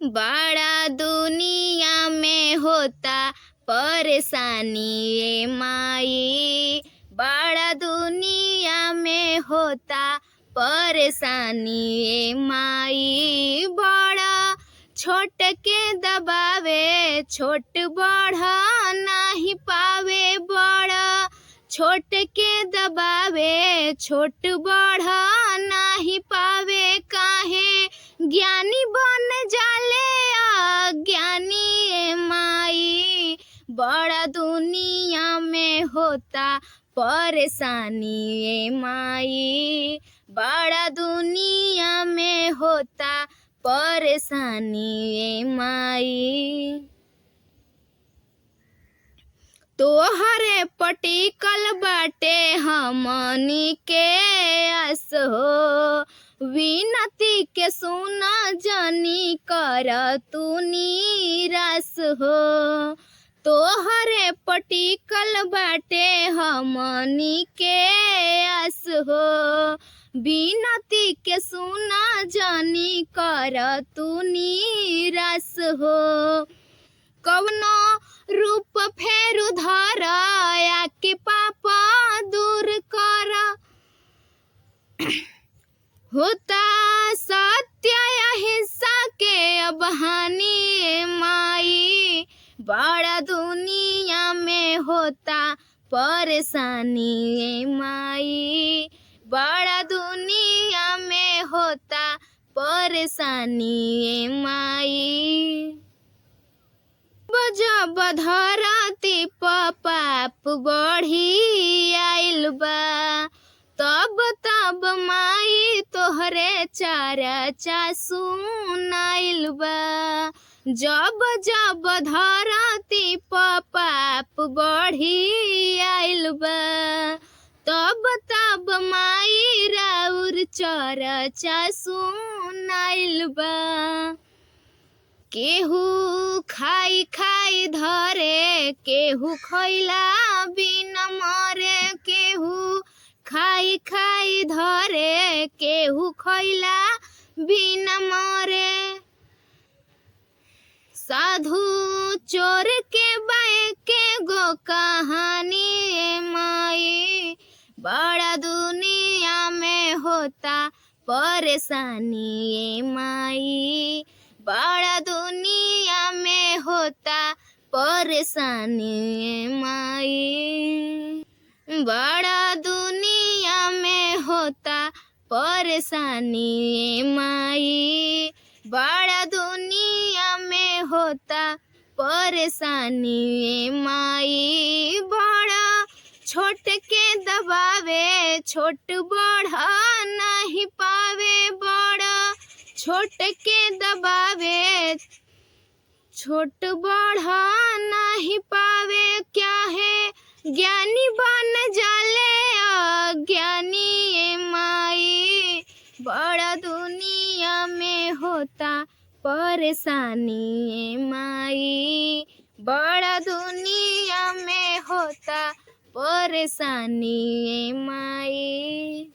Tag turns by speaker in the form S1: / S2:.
S1: बड़ा दुनिया में होता परेशानी ए माई, बड़ा दुनिया में होता परेशानी ए माई। बड़ा छोट के दबावे छोट बढ़ा नहीं पावे, बड़ा छोट के दबावे छोट बढ़ा नहीं पावे। काहे ज्ञानी बन जाले अज्ञानी ए माई, बड़ा दुनिया में होता परेशानी ए माई, बड़ा दुनिया में होता परेशानी ए माई। तोहरे पटिकल बाटे हमनी के आस हो, विनती के सुना जानी कर तू निराश हो। तोहरे पटिकल बाटे हमनी के आस हो, विनती के सुना जानी कर तू निराश हो। कवनो रूप फेर धर आके पापा दूर कर, होता सत्य अहिंसा के अब हानि ए माई, बड़ा दुनिया में होता परेशानी ए माई, बड़ा दुनिया में होता परेशानी ए माई। जब धरती पाप बढ़ी आइल बा, तब माई तोहरे चर्चा सुनाइल बा। जब धरती पाप बढ़ी आइल बा, तब माई राउर चर्चा सुनाइल बा। केहू खाई खाई धरे केहू खैला बिना मरे, केहू खाई खाई धरे केहू खैला बिना मरे। साधु चोर के बाए के गो कहानी ए माई, बड़ा दुनिया में होता परेशानी ए माई, बड़ा दुनिया में होता परेशानी ए माई, बड़ा दुनिया में होता परेशानी ए माई, बड़ा दुनिया में होता परेशानी ए माई। बड़ा छोट के दबावे छोट बढ़ा नहीं पावे, बड़ा छोट के दबावे छोट बढ़ा नहीं पावे। क्या है ज्ञानी बन जाले अज्ञानी ए माई, बड़ा दुनिया में होता परेशानी ए माई, बड़ा दुनिया में होता परेशानी ए माई।